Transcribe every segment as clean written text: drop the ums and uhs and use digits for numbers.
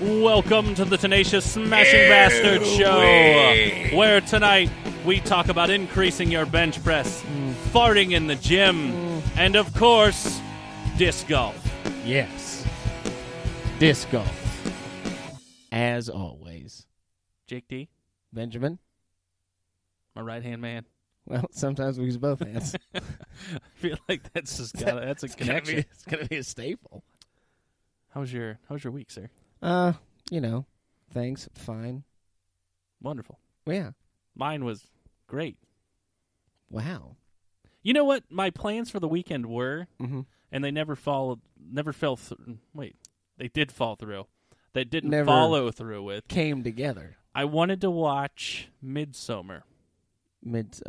Welcome to the Tenacious Smashing Bastard Show, where tonight we talk about increasing your bench press, farting in the gym, and of course, disc golf. Yes. Disc golf. As always. Jake D, Benjamin? my right-hand man. Well, sometimes we use both hands. I feel like that's a connection. It's going to be a staple. How's your week, sir? Things fine. Wonderful. Yeah. Mine was great. Wow. You know what my plans for the weekend were, Mm-hmm. and they never fell through. Wait, they did fall through. They didn't Never follow through with. Came together. I wanted to watch Midsommar. It's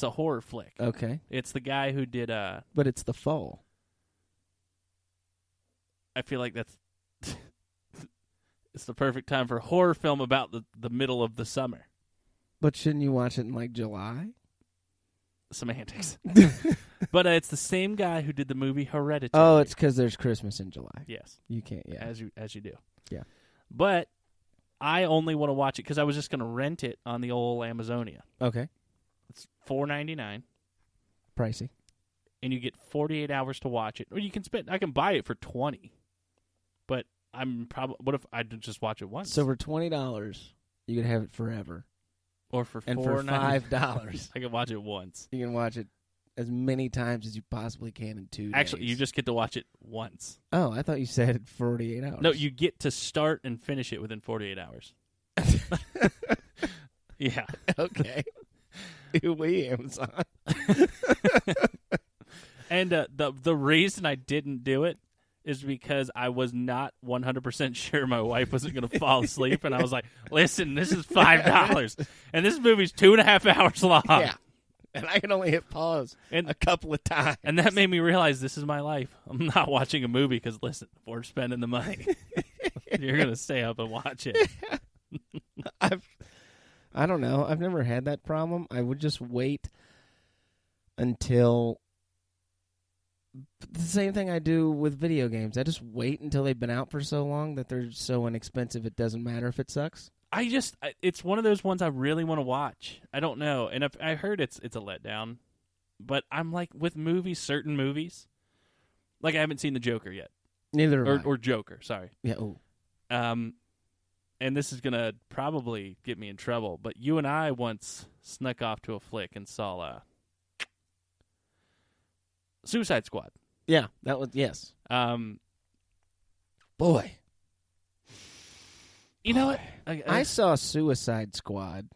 a horror flick. Okay. It's the guy who did But it's the fall. I feel like that's it's the perfect time for a horror film about the middle of the summer. But shouldn't you watch it in, like, July? Semantics. But it's the same guy who did the movie Hereditary. Oh, it's because there's Christmas in July. Yes. You can't, yeah. As you do. Yeah. But I only want to watch it because I was just going to rent it on the old Amazonia. Okay. It's $4.99. Pricey. And you get 48 hours to watch it. Or I can buy it for $20. But what if I just watch it once? So for $20, you could have it forever. Or for And for $5, I can watch it once. you can watch it as many times as you possibly can in 2 days. Actually, you just get to watch it once. Oh, I thought you said 48 hours. No, you get to start and finish it within 48 hours. Yeah. Okay. We Amazon. And the reason I didn't do it is because I was not 100% sure my wife wasn't going to fall asleep. And I was like, listen, this is $5. And this movie's 2.5 hours long. Yeah. And I can only hit pause a couple of times. And that made me realize this is my life. I'm not watching a movie because, listen, we're spending the money. You're going to stay up and watch it. I don't know. I've never had that problem. I would just wait until the same thing I do with video games. I just wait until they've been out for so long that they're so inexpensive it doesn't matter if it sucks. It's one of those ones I really want to watch. I don't know. And I heard it's a letdown. But I'm like, with movies, certain movies, like I haven't seen The Joker yet. Neither have I. Or Joker, sorry. Yeah, oh. And this is going to probably get me in trouble, but you and I once snuck off to a flick and saw Suicide Squad. Yeah, that was, yes. Boy. You know what? I saw Suicide Squad,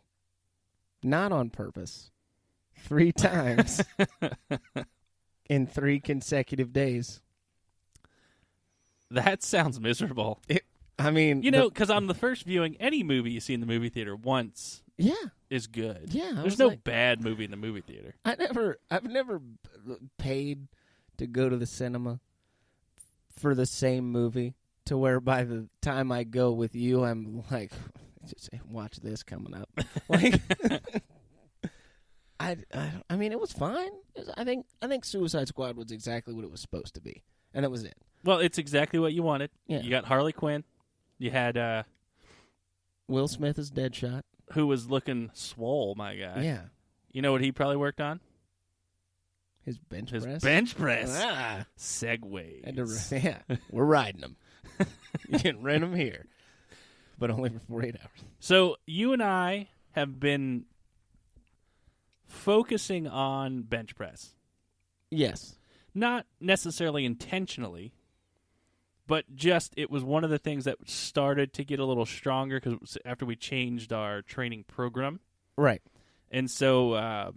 not on purpose, 3 times in 3 consecutive days. That sounds miserable. Because on the first viewing, any movie you see in the movie theater once is good. Yeah. There's no bad movie in the movie theater. I've never paid to go to the cinema for the same movie to where by the time I go with you, I'm like, just watch this coming up. Like, I mean, it was fine. I think Suicide Squad was exactly what it was supposed to be, and that was it. Well, it's exactly what you wanted. Yeah. You got Harley Quinn. You had Will Smith as Deadshot, who was looking swole, my guy. Yeah. You know what he probably worked on? His bench His press. bench press. Ah. Segways. Yeah, we're riding them. You can rent them here, but only for 48 hours. So you and I have been focusing on bench press. Yes. Not necessarily intentionally, but just it was one of the things that started to get a little stronger because after we changed our training program. Right. And so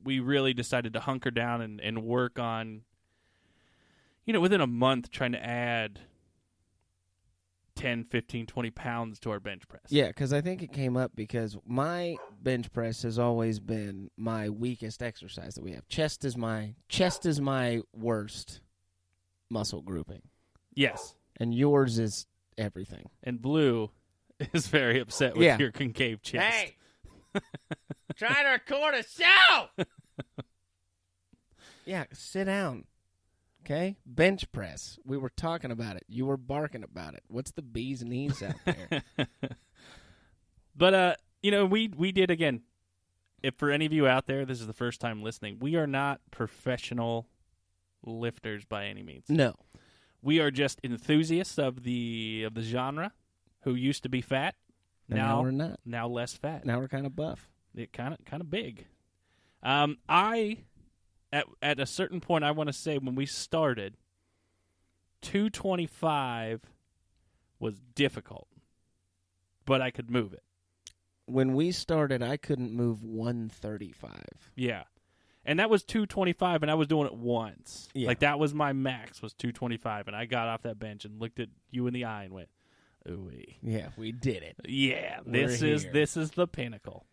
we really decided to hunker down and work on, within a month trying to add 10, 15, 20 pounds to our bench press. Yeah, because I think it came up because my bench press has always been my weakest exercise that we have. Chest is my worst muscle grouping. Yes. And yours is everything. And Blue is very upset with your concave chest. Hey! Trying to record a show! Yeah, sit down. Okay? Bench press. We were talking about it. You were barking about it. What's the bee's knees out there? But, we did, again, if for any of you out there, this is the first time listening, we are not professional lifters by any means. No. We are just enthusiasts of the genre who used to be fat. Now we're not. Now less fat. Now we're kind of buff. It kind of big. At a certain point, I want to say when we started, 225 was difficult, but I could move it. When we started, I couldn't move 135. Yeah. And that was 225, and I was doing it once. Yeah. Like, that was my max, was 225, and I got off that bench and looked at you in the eye and went, ooh-wee. Yeah, we did it. Yeah, We're this is the pinnacle.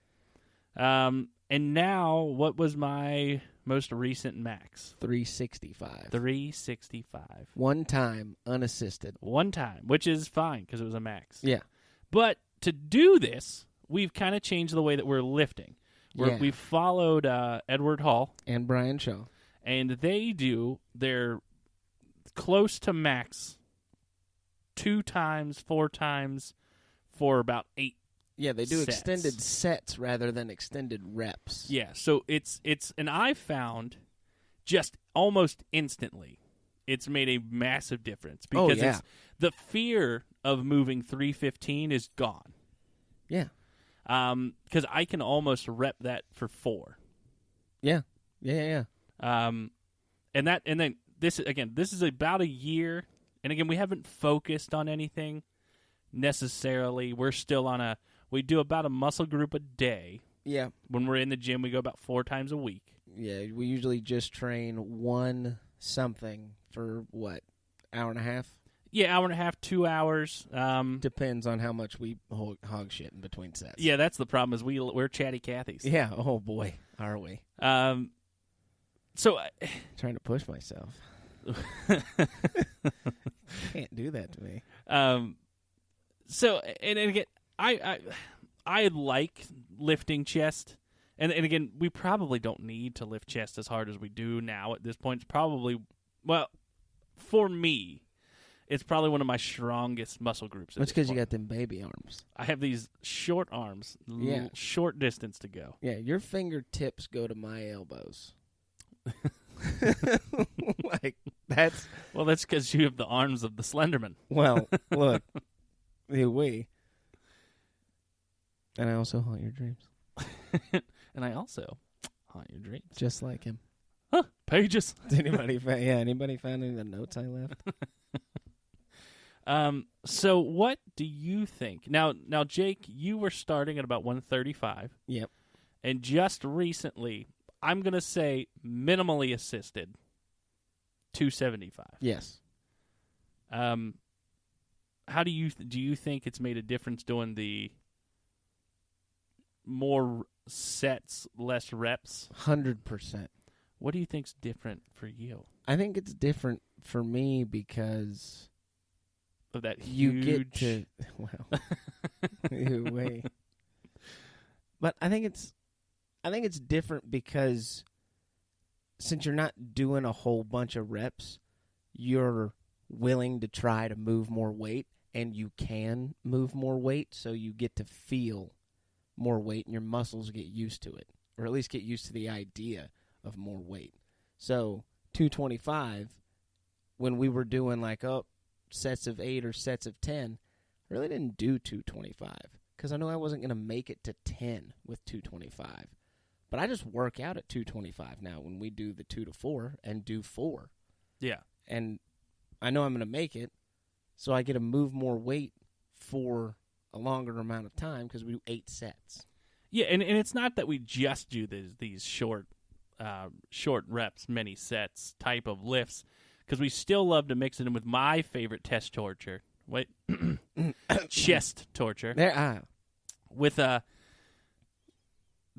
And now, what was my most recent max? 365. 365. One time, unassisted. One time, which is fine because it was a max. Yeah. But to do this, we've kind of changed the way that we're lifting. We've followed Edward Hall. And Brian Shaw. And they do their close to max 2 times, 4 times for about 8. Yeah, they do sets. extended sets rather than extended reps. Yeah, so it's and I found just almost instantly it's made a massive difference because it's the fear of moving 315 is gone. Yeah. Because I can almost rep that for 4. Yeah. Yeah. And then this is about a year, and again we haven't focused on anything necessarily. We're still we do about a muscle group a day. Yeah. When we're in the gym, we go about 4 times a week. Yeah, we usually just train one something for what, hour and a half? Yeah, hour and a half, 2 hours. Depends on how much we hog shit in between sets. Yeah, that's the problem is we're chatty Cathys. Yeah, oh boy, are we. So trying to push myself. Can't do that to me. So and again, I like lifting chest. And again, we probably don't need to lift chest as hard as we do now at this point. It's probably, well, for me, it's probably one of my strongest muscle groups. That's because you got them baby arms. I have these short arms, short distance to go. Yeah, your fingertips go to my elbows. Like, that's... Well, that's because you have the arms of the Slenderman. Well, look, we. And I also haunt your dreams. And I also haunt your dreams. Just like him. Huh, pages. Anybody found any of the notes I left? So what do you think? Now, Jake, you were starting at about 135. Yep. And just recently, I'm going to say minimally assisted, 275. Yes. How do you think it's made a difference doing the more sets, less reps? 100%. What do you think's different for you? I think it's different for me because of that you get to wait. But I think it's different because since you're not doing a whole bunch of reps, you're willing to try to move more weight, and you can move more weight, so you get to feel more weight, and your muscles get used to it, or at least get used to the idea of more weight. So 225, when we were doing sets of 8 or sets of 10, I really didn't do 225 because I knew I wasn't going to make it to 10 with 225. But I just work out at 225 now when we do the 2 to 4 and do 4. Yeah. And I know I'm going to make it, so I get to move more weight for a longer amount of time because we do 8 sets. Yeah, and it's not that we just do these short reps, many sets type of lifts, because we still love to mix it in with my favorite chest torture. Chest torture. With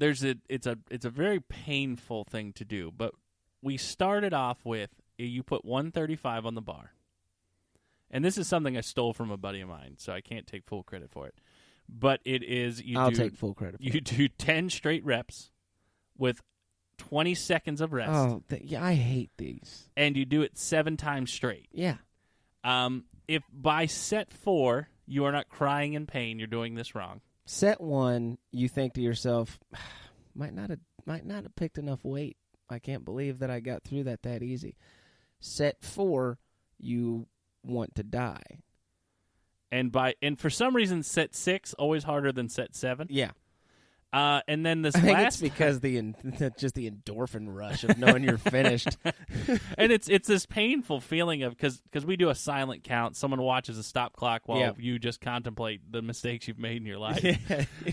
it's a very painful thing to do, but we started off with you put 135 on the bar. And this is something I stole from a buddy of mine, so I can't take full credit for it. But it is I'll take full credit for it. You do 10 straight reps with 20 seconds of rest. Oh, yeah, I hate these. And you do it 7 times straight. Yeah. If by set 4 you are not crying in pain, you're doing this wrong. Set 1, you think to yourself, might not have picked enough weight. I can't believe that I got through that easy. Set 4, you want to die. And for some reason, set 6 always harder than set 7. Yeah. And then this I think last it's because just the endorphin rush of knowing you're finished. And it's this painful feeling of because we do a silent count. Someone watches a stop clock while you just contemplate the mistakes you've made in your life.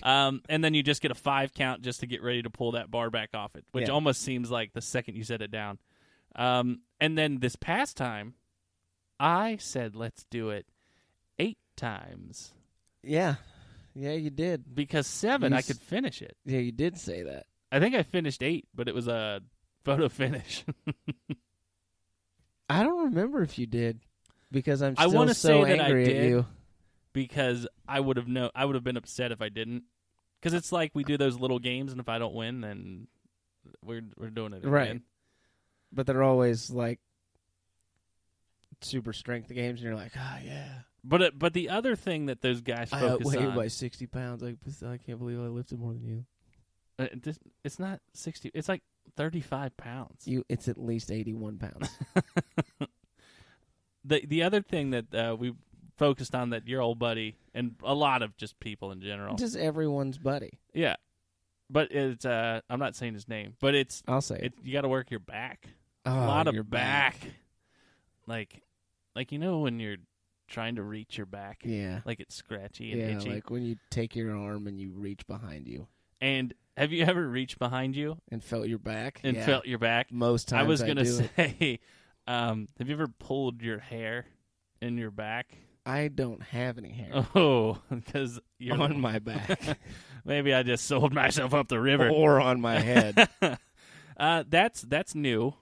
And then you just get a 5 count just to get ready to pull that bar back off it, which almost seems like the second you set it down. And then this past time, I said let's do it 8 times. Yeah. Yeah, you did. Because 7, I could finish it. Yeah, you did say that. I think I finished 8, but it was a photo finish. I don't remember if you did, because I'm I still wanna so say that I angry at did. you. Because I would have been upset if I didn't. Because it's like we do those little games, and if I don't win, then we're doing it again. Right. But they're always like super strength games, and you're like, oh yeah. But the other thing that those guys I focus outweigh you on, by 60 pounds. I can't believe I lifted more than you. it's not 60. It's like 35 pounds. It's at least 81 pounds. The other thing that we focused on that your old buddy and a lot of just people in general, Just everyone's buddy. yeah. But it's I'm not saying his name, but I'll say it. You got to work your back. Oh, A lot of your back. Like when you're trying to reach your back. Yeah. Like it's scratchy and itchy. Like when you take your arm and you reach behind you. And have you ever reached behind you And felt your back? and felt your back? Most times I was gonna do. say, have you ever pulled your hair in your back? I don't have any hair Oh, because you're on my back. Maybe I just sold myself up the river. Or on my head. That's new.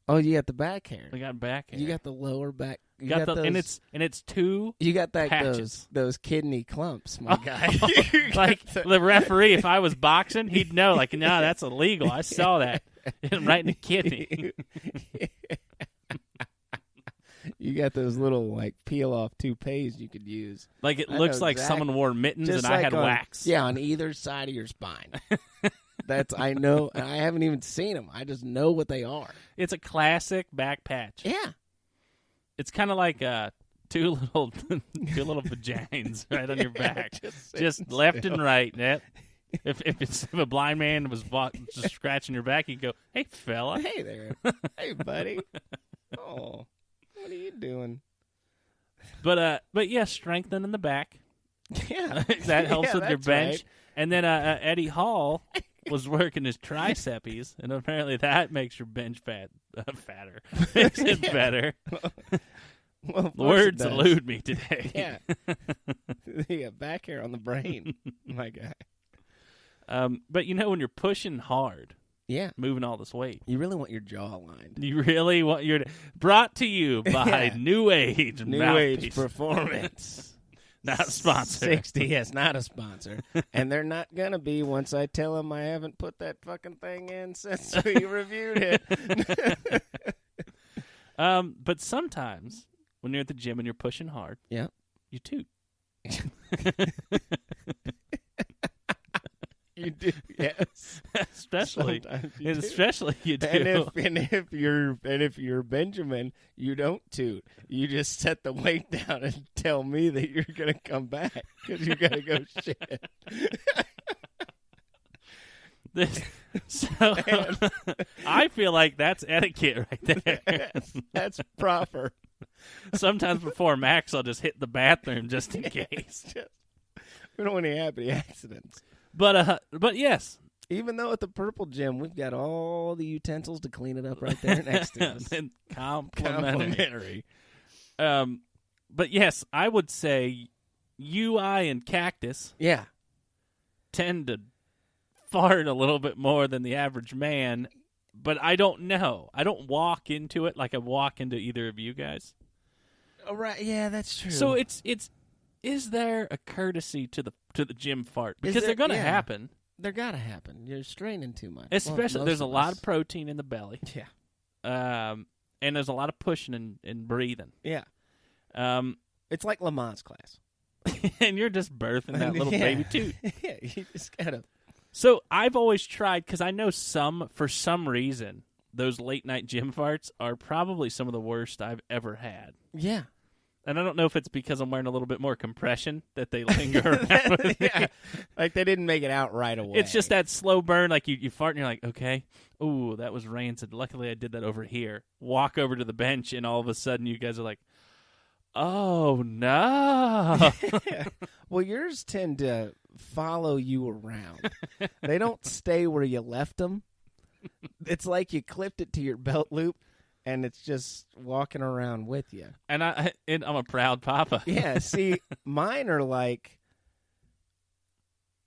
Oh, you got the back hair. We got back hair. You got the lower back. You got those, and it's 2 You got like patches. those kidney clumps, my guy. Like the referee, if I was boxing, he'd know. Like, no, that's illegal. I saw that right in the kidney. You got those little like peel off toupees you could use. Like it looks like someone wore mittens and I had wax. Yeah, on either side of your spine. I know. And I haven't even seen them. I just know what they are. It's a classic back patch. Yeah. It's kind of like two little vagines right on your back, just left and right. Yep. If a blind man was just scratching your back, he'd go, "Hey, fella, hey there, hey buddy, oh, what are you doing?" But yeah, strengthening the back. Yeah, that helps with your that's bench. right. And then Eddie Hall was working his triceps, and apparently that makes your bench fatter. Makes it better. Well, Words elude me today. Yeah, you got back hair on the brain, my guy. But when you're pushing hard, Yeah, moving all this weight, you really want your jaw lined. you really want brought to you by New Age New Mouthpiece. Age Performance. Not a sponsor. 60, yes, not a sponsor. And they're not going to be once I tell them I haven't put that fucking thing in since we reviewed it. But sometimes when you're at the gym and you're pushing hard, Yeah. you toot. You do, yes. Especially you do. And if you're Benjamin, you don't toot. You just set the weight down and tell me that you're gonna come back because you gotta go shit. I feel like that's etiquette right there. That's proper. Sometimes before Max, I'll just hit the bathroom just in case. We don't want any happy accidents. But yes. Even though at the Purple Gym, we've got all the utensils to clean it up right there next to us. And complimentary. But yes, I would say you, I, and Cactus tend to fart a little bit more than the average man. But I don't know. I don't walk into it like I walk into either of you guys. Oh, right. Yeah, that's true. So is there a courtesy to the gym fart? Because they're going to happen. They're gotta happen. You're straining too much. Especially, Well, there's a most of lot us. of protein in the belly. Yeah. And there's a lot of pushing and breathing. Yeah. Um, It's like Lamont's class. and you're just birthing that little Yeah. baby toot. Yeah, you just gotta. So I've always tried, because I know for some reason, those late night gym farts are probably some of the worst I've ever had. Yeah. And I don't know if it's because I'm wearing a little bit more compression that they linger around with me. Yeah. Like they didn't make it out right away. It's just that slow burn, like you fart and you're like, okay, ooh, that was rancid. Luckily I did that over here. Walk over to the bench and all of a sudden you guys are like, oh, no. Well, yours tend to follow you around. They don't stay where you left them. It's like you clipped it to your belt loop, and it's just walking around with you. And I'm a proud papa. Yeah, see, mine are like,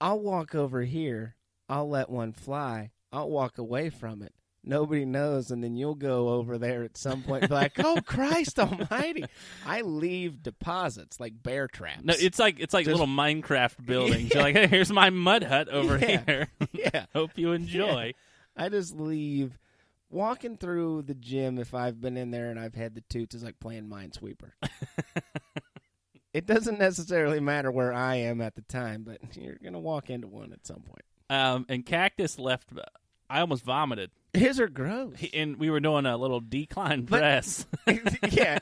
I'll walk over here, I'll let one fly, I'll walk away from it. Nobody knows, and then you'll go over there at some point and be like, oh, Christ almighty. I leave deposits like bear traps. No, it's like little Minecraft buildings. You're like, hey, here's my mud hut over here. Yeah. Hope you enjoy. I just leave. Walking through the gym, if I've been in there and I've had the toots, is like playing Minesweeper. It doesn't necessarily matter where I am at the time, but you're going to walk into one at some point. And Cactus left. I almost vomited. His are gross. And we were doing a little decline press. Yeah.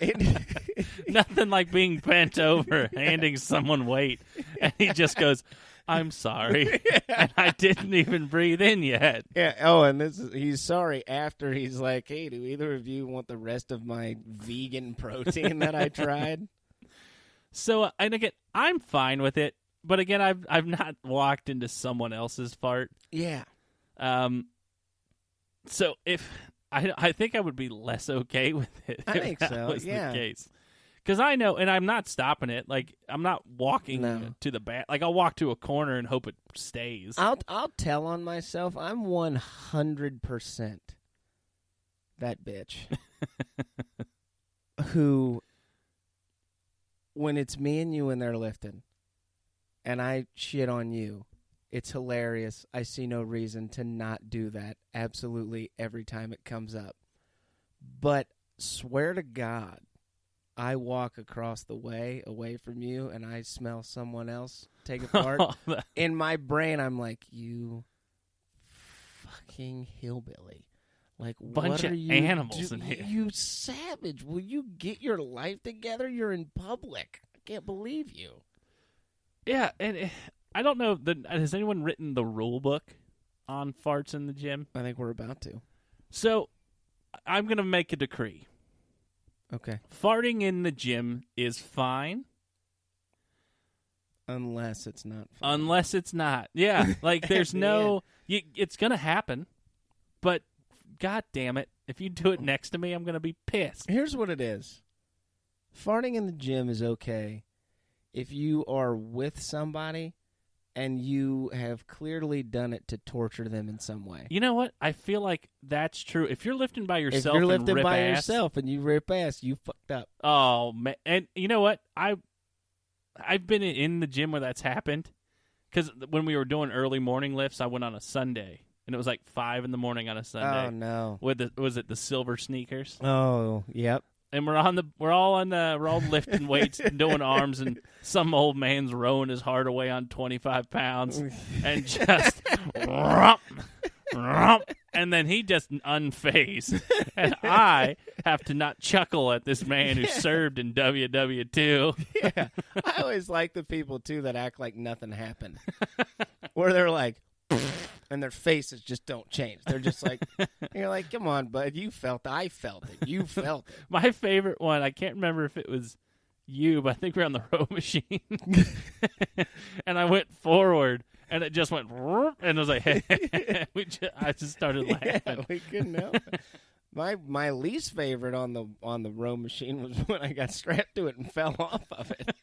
Nothing like being bent over, handing someone weight. And he just goes, I'm sorry. And I didn't even breathe in yet. Yeah. Oh, and he's sorry after he's like, hey, do either of you want the rest of my vegan protein that I tried? So, and again, I'm fine with it. But again, I've not walked into someone else's fart. Yeah. So if I think I would be less okay with it. I think if that so, was yeah. the case. Because I know, and I'm not stopping it. Like I'm not walking to the back. Like I'll walk to a corner and hope it stays. I'll tell on myself. I'm 100% that bitch who, when it's me and you and they're lifting, and I shit on you, it's hilarious. I see no reason to not do that absolutely every time it comes up. But swear to God, I walk across the way away from you and I smell someone else take a fart. In my brain, I'm like, you fucking hillbilly. Like, bunch what are of you animals in here. You savage. Will you get your life together? You're in public. I can't believe you. Yeah, and I don't know. Has anyone written the rule book on farts in the gym? I think we're about to. So I'm going to make a decree. Okay. Farting in the gym is fine. Unless it's not fun. Unless it's not. Yeah, like there's no... it's going to happen, but God damn it, if you do it next to me, I'm going to be pissed. Here's what it is. Farting in the gym is okay if you are with somebody and you have clearly done it to torture them in some way. You know what? I feel like that's true. If you're lifting by yourself, if you're lifting and rip by ass, yourself and you rip ass, you fucked up. Oh man! And you know what? I've been in the gym where that's happened. Because when we were doing early morning lifts, I went on a Sunday, and it was like 5 a.m. on a Sunday. Oh no! Was it the silver sneakers? Oh, yep. And we're all lifting weights and doing arms, and some old man's rowing his heart away on 25 pounds, and just rump, rump, and then he just unfazed, and I have to not chuckle at this man who served in WW2. Yeah, I always like the people too that act like nothing happened, where they're like, and their faces just don't change. They're just like, you're like, come on, bud, you felt it. I felt it. You felt it. My favorite one, I can't remember if it was you, but I think we were on the row machine. And I went forward, and it just went, and it was like, hey. I just started laughing. Yeah, we couldn't help it. My least favorite on the row machine was when I got strapped to it and fell off of it,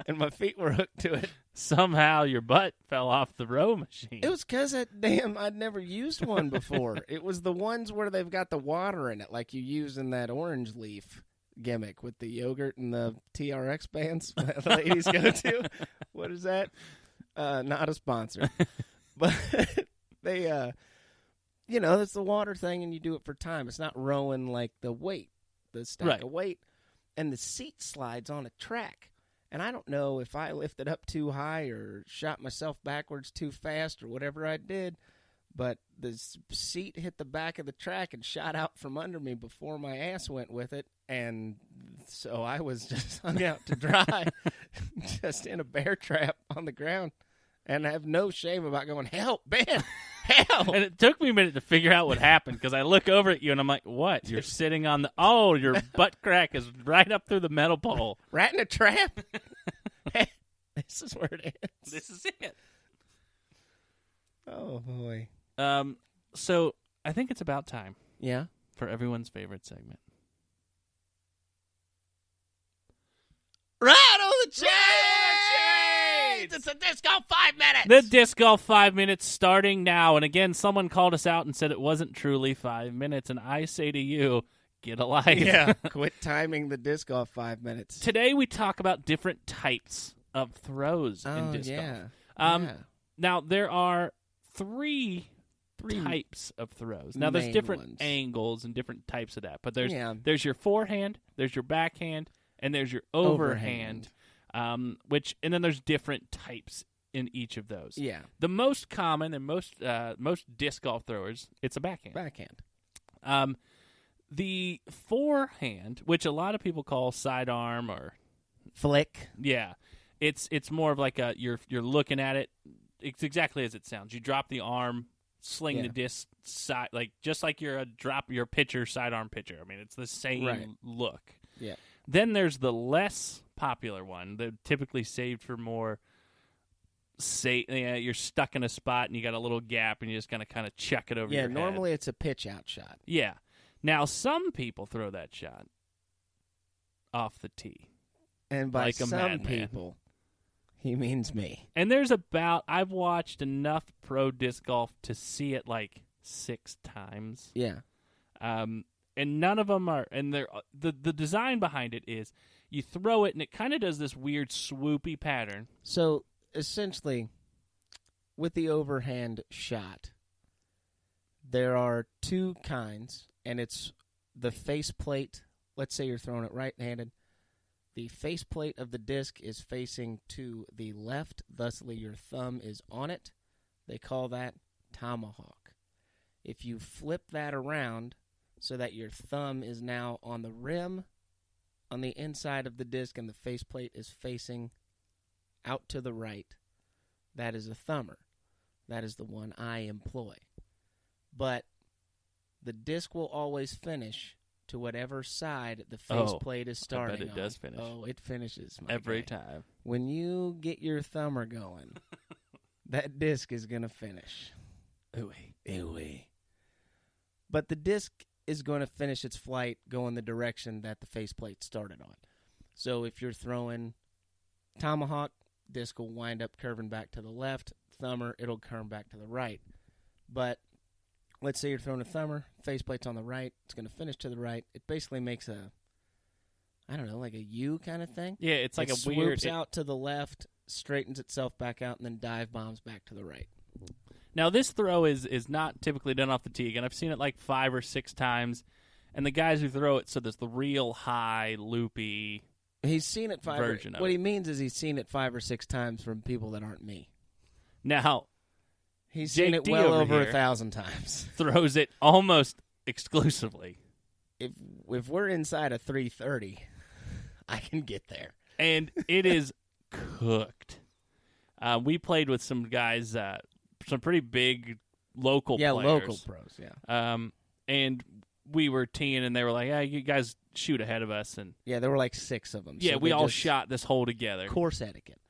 and my feet were hooked to it. Somehow your butt fell off the row machine. It was because I'd never used one before. It was the ones where they've got the water in it, like you use in that orange leaf gimmick with the yogurt and the TRX bands that the ladies go to. What is that? Not a sponsor. But they, it's the water thing, and you do it for time. It's not rowing like the stack of weight. And the seat slides on a track. And I don't know if I lifted up too high or shot myself backwards too fast or whatever I did, but the seat hit the back of the track and shot out from under me before my ass went with it. And so I was just hung out to dry, just in a bear trap on the ground. And I have no shame about going, help, Ben, help. And it took me a minute to figure out what happened because I look over at you and I'm like, what? You're sitting on your butt crack is right up through the metal pole. Right in a trap? This is where it is. This is it. Oh, boy. So I think it's about time. Yeah? For everyone's favorite segment. Right on the chain! It's a Disc Golf 5 minutes! The Disc Golf 5 minutes starting now. And again, someone called us out and said it wasn't truly 5 minutes. And I say to you, get a life. Yeah, quit timing the Disc Golf 5 minutes. Today we talk about different types of throws in Disc Golf. Now, there are three types of throws. Now, there's different angles and different types of that. But there's your forehand, there's your backhand, and there's your overhand. And then there's different types in each of those. Yeah. The most common and most disc golf throwers, it's a backhand. The forehand, which a lot of people call sidearm or flick. Yeah. It's more of like you're looking at it. It's exactly as it sounds. You drop the arm, sling the disc side, just like you're your pitcher, sidearm pitcher. I mean, it's the same look. Yeah. Then there's the less popular one. They're typically saved for more. You're stuck in a spot and you got a little gap and you just gotta kind of chuck it over your head. Yeah, normally it's a pitch out shot. Yeah. Now some people throw that shot off the tee. And by some people, he means me. And I've watched enough pro disc golf to see it like 6 times. Yeah. And none of them are, and the design behind it is you throw it and it kind of does this weird swoopy pattern. So essentially, with the overhand shot, there are 2 kinds, and it's the faceplate. Let's say you're throwing it right-handed. The faceplate of the disc is facing to the left, thusly your thumb is on it. They call that tomahawk. If you flip that around so that your thumb is now on the rim, on the inside of the disc, and the faceplate is facing out to the right, that is a thumber. That is the one I employ. But the disc will always finish to whatever side the faceplate is starting on. I bet it does finish. Oh, it finishes. Every time. When you get your thumber going, that disc is going to finish. Ooh-wee. Ooh-wee. But the disc is going to finish its flight going the direction that the faceplate started on. So if you're throwing tomahawk, disc will wind up curving back to the left. Thumber, it'll curve back to the right. But let's say you're throwing a thumber, faceplate's on the right, it's going to finish to the right. It basically makes like a U kind of thing. Yeah, it's like it a weird... swoops out to the left, straightens itself back out, and then dive bombs back to the right. Now, this throw is not typically done off the tee. Again, I've seen it like 5 or 6 times, and the guys who throw it, so there's the real high, loopy He's seen it version of What it. he means is he's seen it 5 or 6 times from people that aren't me. Now, he's Jake seen it D well over here 1,000 times. Throws it almost exclusively. If we're inside a 330, I can get there. And it is cooked. We played with some guys, some pretty big local players. Yeah, local pros, yeah. And we were teeing, and they were like, "Yeah, you guys shoot ahead of us." And yeah, there were like 6 of them. Yeah, so we all shot this hole together. Course etiquette.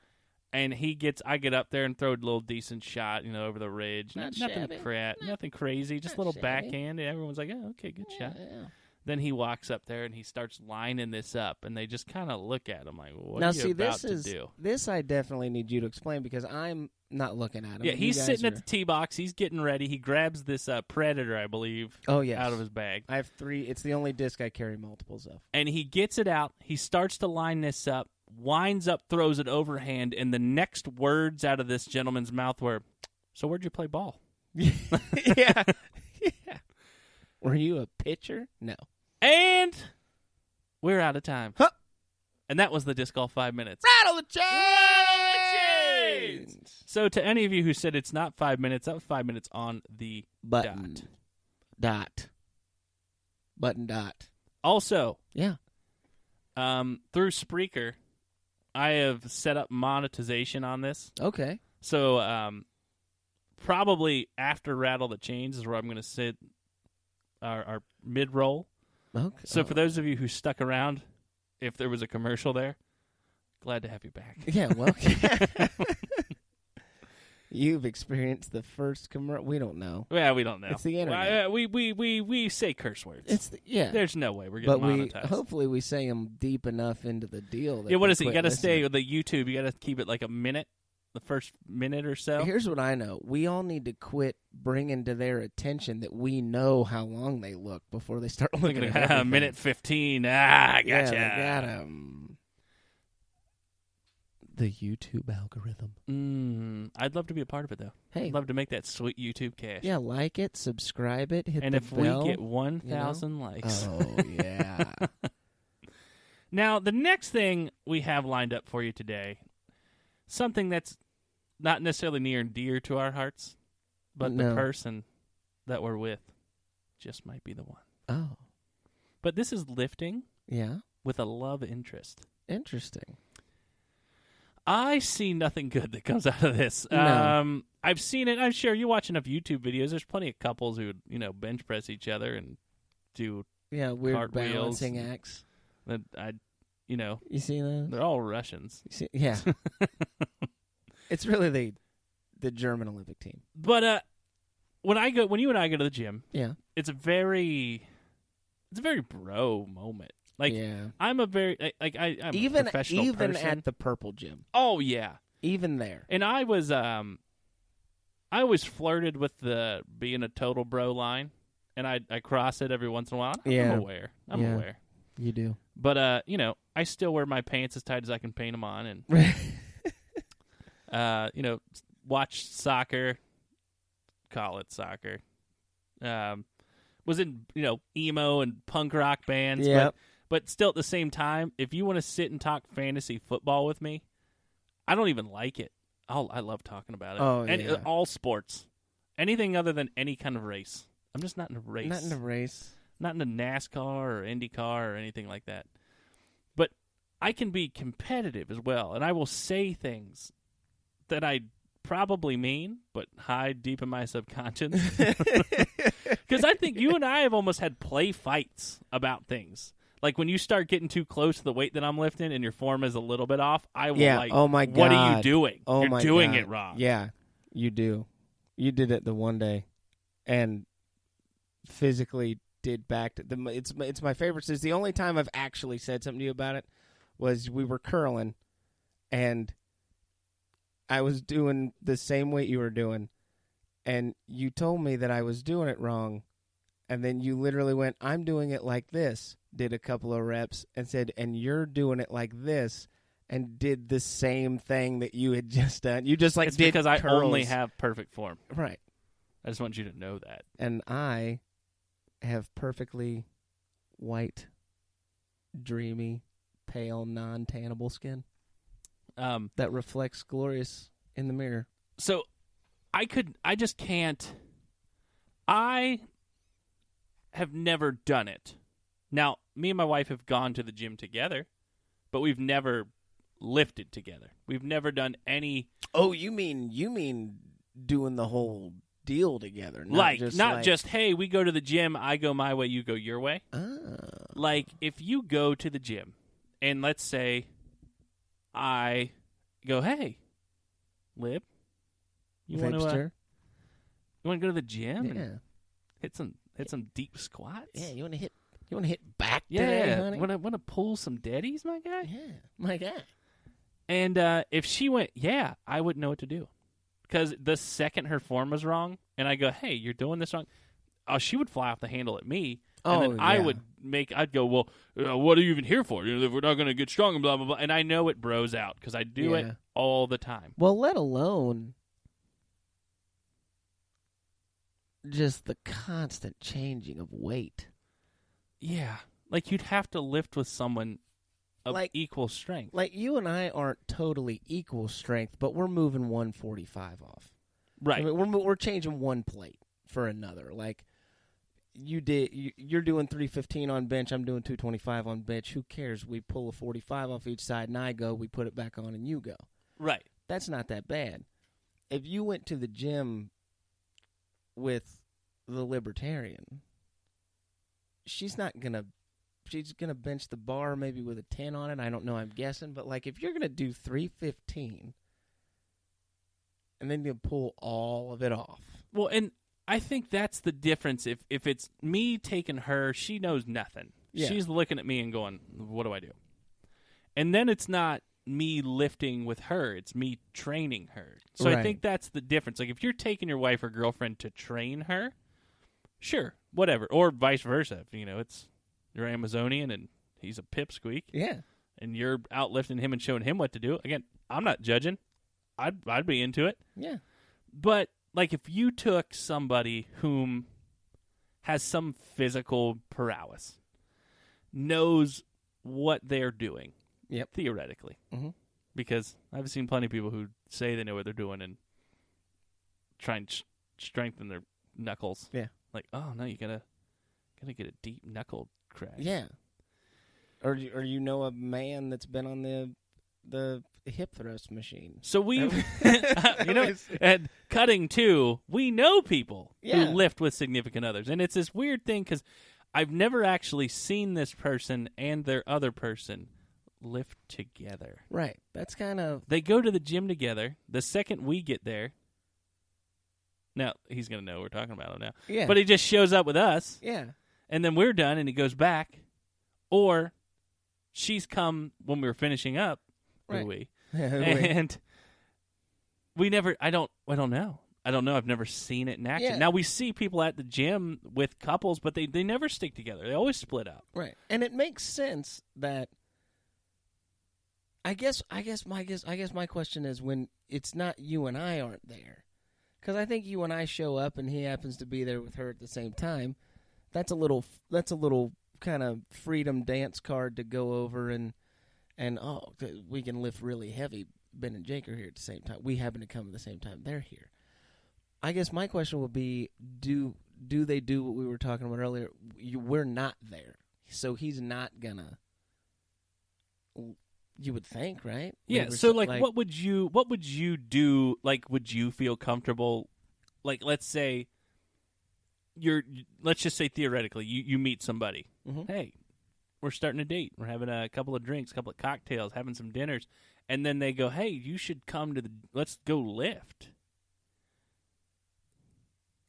And I get up there and throw a little decent shot, over the ridge. Nothing crazy, just a little backhand. And everyone's like, "Oh, okay, good shot." Yeah. Then he walks up there and he starts lining this up, and they just kind of look at him like, "What now, are you about to do?" This I definitely need you to explain because I'm not looking at him. Yeah, he's sitting at the tee box. He's getting ready. He grabs this Predator, I believe. Oh, yes. Out of his bag. I have 3. It's the only disc I carry multiples of. And he gets it out. He starts to line this up, winds up, throws it overhand, and the next words out of this gentleman's mouth were, So where'd you play ball? yeah. Yeah. Were you a pitcher? No. And we're out of time. Huh. And that was the Disc Golf 5 minutes. Rattle the chains! So to any of you who said it's not 5 minutes, that was 5 minutes on the Button. dot. Button dot. Also, Yeah. through Spreaker, I have set up monetization on this. Okay. So probably after Rattle the Chains is where I'm going to sit our mid-roll. Okay. So for those of you who stuck around, if there was a commercial there, glad to have you back. Yeah, well, you've experienced the first commercial. We don't know. Well, we don't know. It's the internet. We say curse words. There's no way we're getting monetized. Hopefully we say them deep enough into the deal. Yeah, what is it? You got to stay with the YouTube. You got to keep it like a minute, the first minute or so. Here's what I know. We all need to quit bringing to their attention that we know how long they look before they start looking at everything. Minute 15. I gotcha. Yeah, they got 'em. The YouTube algorithm. I'd love to be a part of it, though. Hey. I'd love to make that sweet YouTube cash. Yeah, like it, subscribe it, hit and the if bell. we get 1,000 likes. Oh, yeah. Now, the next thing we have lined up for you today, something that's not necessarily near and dear to our hearts, but the person that we're with just might be the one. Oh. But this is lifting with a love interest. Interesting. I see nothing good that comes out of this. No. I've seen it. I'm sure you watch enough YouTube videos. There's plenty of couples who, bench press each other and do weird cartwheels balancing acts. that You see that? they're all Russians. Yeah. It's really the German Olympic team. But when you and I go to the gym, it's a very bro moment. Like I'm a very I'm a professional even person. at the Purple Gym. Oh yeah, even there. And I always flirted with the being a total bro line, and I cross it every once in a while. I'm aware. I'm aware. You do. But I still wear my pants as tight as I can paint them on, and watch soccer, call it soccer. Was in emo and punk rock bands, but still at the same time, if you want to sit and talk fantasy football with me, I don't even like it. I love talking about it. Oh, all sports, anything other than any kind of race. I'm just not in a race. Not in a race. Not in a NASCAR or IndyCar or anything like that. But I can be competitive as well, and I will say things that I probably mean, but hide deep in my subconscious. Because I think you and I have almost had play fights about things. Like when you start getting too close to the weight that I'm lifting and your form is a little bit off, I will oh my God. What are you doing? Oh You're my doing God. it wrong. Yeah, you do. You did it the one day, and physically did back to the. It's my favorite. It's the only time I've actually said something to you about it was we were curling, and I was doing the same weight you were doing, and you told me that I was doing it wrong, and then you literally went, "I'm doing it like this." Did a couple of reps and said, "And you're doing it like this," and did the same thing that you had just done. You just it's did because I curls. only have perfect form. Right. I just want you to know that. And I have perfectly white, dreamy, pale, non-tannable skin that reflects glorious in the mirror. So I just can't. I have never done it. Now, me and my wife have gone to the gym together, but we've never lifted together. We've never done any. Oh, you mean doing the whole deal together? Not just hey, we go to the gym, I go my way, you go your way. Oh. Like if you go to the gym, and let's say I go, hey, Lib, you want to go to the gym and hit some deep squats? Yeah, you want to hit back yeah, today, honey? Want to pull some daddies, my guy? Yeah, my guy. And if she went, yeah, I wouldn't know what to do. Because the second her form was wrong, and I go, hey, you're doing this wrong, she would fly off the handle at me. And then I'd go, well, what are you even here for? If we're not going to get strong and blah, blah, blah. And I know it bros out because I do it all the time. Well, let alone just the constant changing of weight. Yeah. Like, you'd have to lift with someone of equal strength. Like, you and I aren't totally equal strength, but we're moving 145 off. Right. I mean, we're changing one plate for another. Like, you're doing 315 on bench, I'm doing 225 on bench. Who cares? We pull a 45 off each side, and I go, we put it back on, and you go. Right. That's not that bad. If you went to the gym with the libertarian, she's gonna bench the bar maybe with a 10 on it. I don't know, I'm guessing. But, like, if you're going to do 315 and then you pull all of it off. Well, and I think that's the difference. If it's me taking her, she knows nothing. Yeah. She's looking at me and going, what do I do? And then it's not me lifting with her. It's me training her. So Right. I think that's the difference. Like, if you're taking your wife or girlfriend to train her, sure, whatever. Or vice versa. You know, you're Amazonian and he's a pipsqueak. Yeah. And you're outlifting him and showing him what to do. Again, I'm not judging. I'd be into it. Yeah. But, like, if you took somebody whom has some physical prowess, knows what they're doing, Yep. theoretically, Mm-hmm. because I've seen plenty of people who say they know what they're doing and try and strengthen their knuckles. Yeah. Like, oh, no, you gotta get a deep knuckle crack. Yeah. Or you know a man that's been on the hip thrust machine. So we've, and cutting too, we know people who lift with significant others. And it's this weird thing because I've never actually seen this person and their other person lift together. Right. That's kind of... They go to the gym together. The second we get there, now he's going to know we're talking about him now. Yeah. But he just shows up with us. Yeah. And then we're done and he goes back. Or she's come when we were finishing up. Right. And we never, I don't know. I've never seen it in action. Yeah. Now, we see people at the gym with couples, but they never stick together. They always split up. Right. And it makes sense that I guess my question is when it's not you and I aren't there. Cuz I think you and I show up and he happens to be there with her at the same time. That's a little kind of freedom dance card to go over and we can lift really heavy. Ben and Jake are here at the same time. We happen to come at the same time. They're here. I guess my question would be, do they do what we were talking about earlier? We're not there. So he's not gonna, you would think, right? Yeah, so like what would you do? Like, would you feel comfortable, like, let's say let's just say theoretically, you meet somebody. Mm-hmm. Hey, we're starting a date. We're having a couple of drinks, a couple of cocktails, having some dinners. And then they go, hey, you should come let's go lift.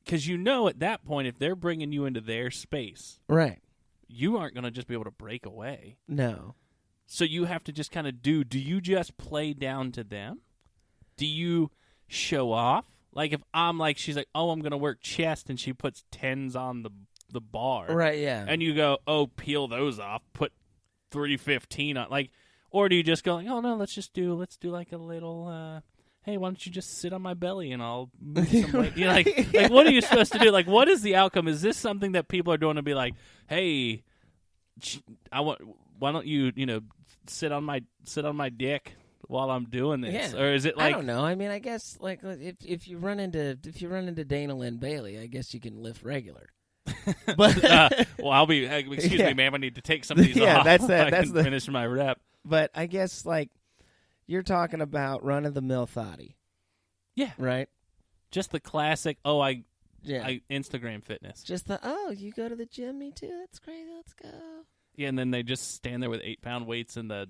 Because at that point, if they're bringing you into their space, right, you aren't going to just be able to break away. No. So you have to just kind of do you just play down to them? Do you show off? Like, if I'm like, she's like, oh, I'm going to work chest, and she puts 10s on the bar. Right, yeah. And you go, oh, peel those off, put 315 on. Like, or do you just go like, oh, no, let's do like a little, hey, why don't you just sit on my belly and I'll move some weight? You know, like, what are you supposed to do? Like, what is the outcome? Is this something that people are doing to be like, hey, why don't you, sit on my dick while I'm doing this? Yeah. Or is it like, I don't know. I mean, I guess like if you run into Dana Lynn Bailey, I guess you can lift regular. But well, I'll be. Excuse me, ma'am. I need to take some of these off. That's finish my rep. But I guess like you're talking about run of the mill thotty. Yeah. Right. Just the classic. Oh, I Instagram fitness. Just you go to the gym, me too. That's crazy. Let's go. Yeah, and then they just stand there with 8-pound weights in the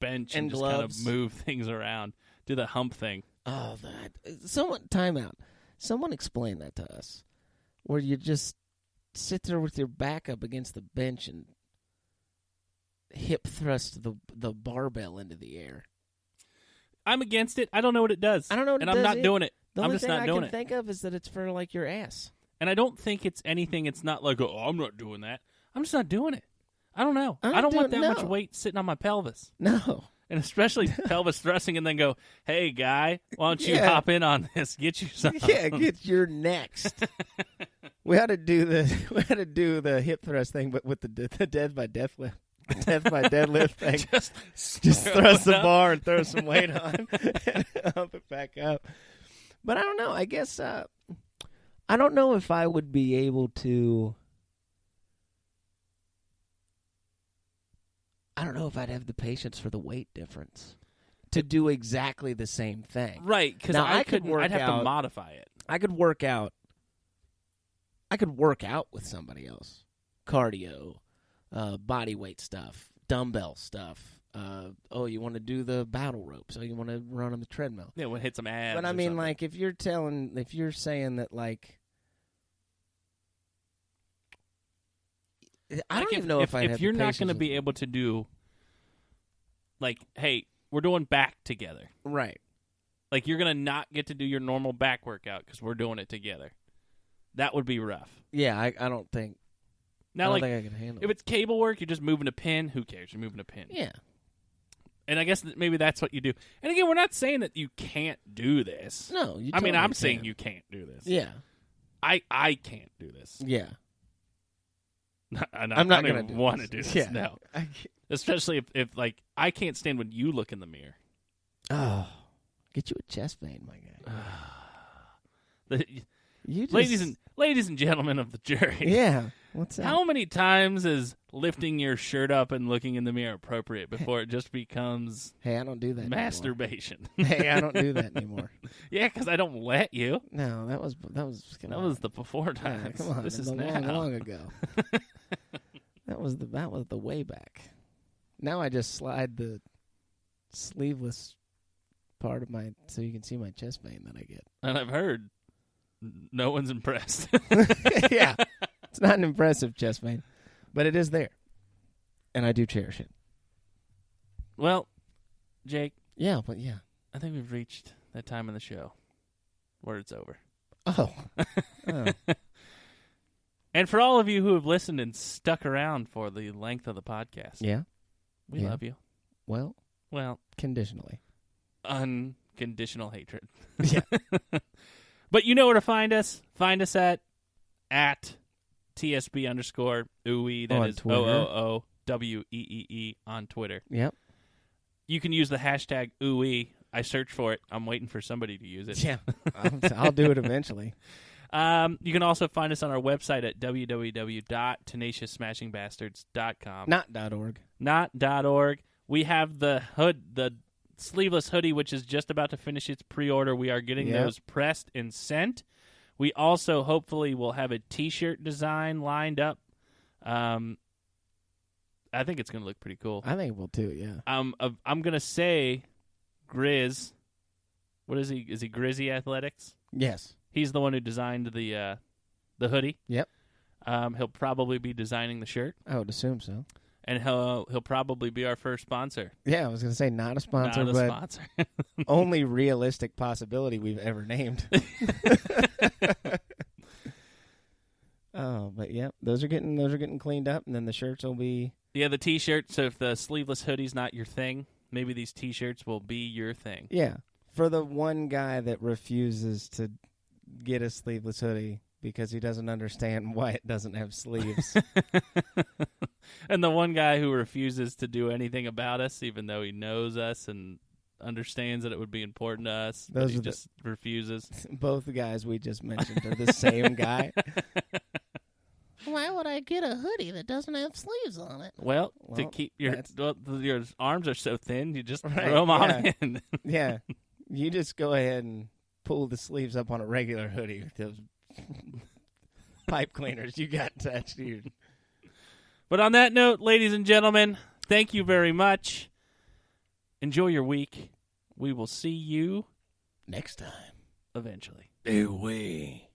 bench and just gloves. kind of move things around, do the hump thing. Oh, time out. Someone explain that to us, where you just sit there with your back up against the bench and hip thrust the barbell into the air. I'm against it. I don't know what it does. I don't know what and it I'm does not either. doing it. The I'm only just thing not doing I can it. think of is that it's for like your ass. And I don't think it's anything. It's not like, oh, I'm not doing that. I'm just not doing it. I don't know. I don't want that much weight sitting on my pelvis. No. And especially pelvis thrusting and then go, hey, guy, why don't you hop in on this? Get you some. Yeah, get your next. We had to do the hip thrust thing, but with the death by deadlift thing. Just thrust the bar and throw some weight on and hump it back up. But I don't know. I guess I don't know if I would be able to. I don't know if I'd have the patience for the weight difference to do exactly the same thing. Right, because I'd have to modify it. I could work out with somebody else. Cardio, body weight stuff, dumbbell stuff. You want to do the battle rope, so you want to run on the treadmill. Yeah, we'll hit some abs. But I mean, like, if you're saying that, like, I don't even know if you're not going to be able to do, like, hey, we're doing back together. Right. Like, you're going to not get to do your normal back workout because we're doing it together. That would be rough. Yeah, I don't think. Now, I think I can handle it. If it's cable work, you're just moving a pin. Who cares? You're moving a pin. Yeah. And I guess maybe that's what you do. And again, we're not saying that you can't do this. No, you. I mean, I'm can. saying you can't do this. Yeah. I can't do this. Yeah. I'm not going to want to do this. Yeah. No. Especially if like I can't stand when you look in the mirror. Oh, get you a chest vein, my guy. Ladies and gentlemen of the jury. Yeah. What's that? How many times is lifting your shirt up and looking in the mirror appropriate before it just becomes Hey, I don't do that masturbation? Hey, I don't do that anymore. Yeah, because I don't let you. No, that was the before times. Yeah, come on, this is long ago. That was the way back. Now I just slide the sleeveless part of so you can see my chest vein that I get. And I've heard no one's impressed. Yeah. It's not an impressive chest vein, but it is there. And I do cherish it. Well, Jake. Yeah, but yeah. I think we've reached that time in the show where it's over. Oh. And for all of you who have listened and stuck around for the length of the podcast. Yeah. We love you. Well, conditionally. Unconditional hatred. Yeah. But you know where to find us. Find us at TSB_ooey. That is OOOWEEE on Twitter. Yep. You can use the hashtag ooey. I search for it. I'm waiting for somebody to use it. Yeah. I'll do it eventually. You can also find us on our website at www.tenacioussmashingbastards.com. Not.org. Not.org. We have the sleeveless hoodie, which is just about to finish its pre-order. We are getting those pressed and sent. We also hopefully will have a T-shirt design lined up. I think it's going to look pretty cool. I think it will too, yeah. I'm going to say Grizz. What is he? Is he Grizzy Athletics? Yes. He's the one who designed the hoodie. Yep. He'll probably be designing the shirt. I would assume so. And he'll probably be our first sponsor. Yeah, I was going to say not a sponsor, but sponsor. Only realistic possibility we've ever named. Oh, but yeah, those are getting cleaned up, and then the shirts will be. Yeah, the T-shirt. So if the sleeveless hoodie's not your thing, maybe these T-shirts will be your thing. Yeah, for the one guy that refuses to get a sleeveless hoodie because he doesn't understand why it doesn't have sleeves. And the one guy who refuses to do anything about us, even though he knows us and understands that it would be important to us, but he just refuses. Both the guys we just mentioned are the same guy. Why would I get a hoodie that doesn't have sleeves on it? Well to keep your arms are so thin, you just throw them on in. Yeah, you just go ahead and pull the sleeves up on a regular hoodie with those pipe cleaners you got attached to you. But on that note, ladies and gentlemen, thank you very much. Enjoy your week. We will see you next time. Eventually. Away.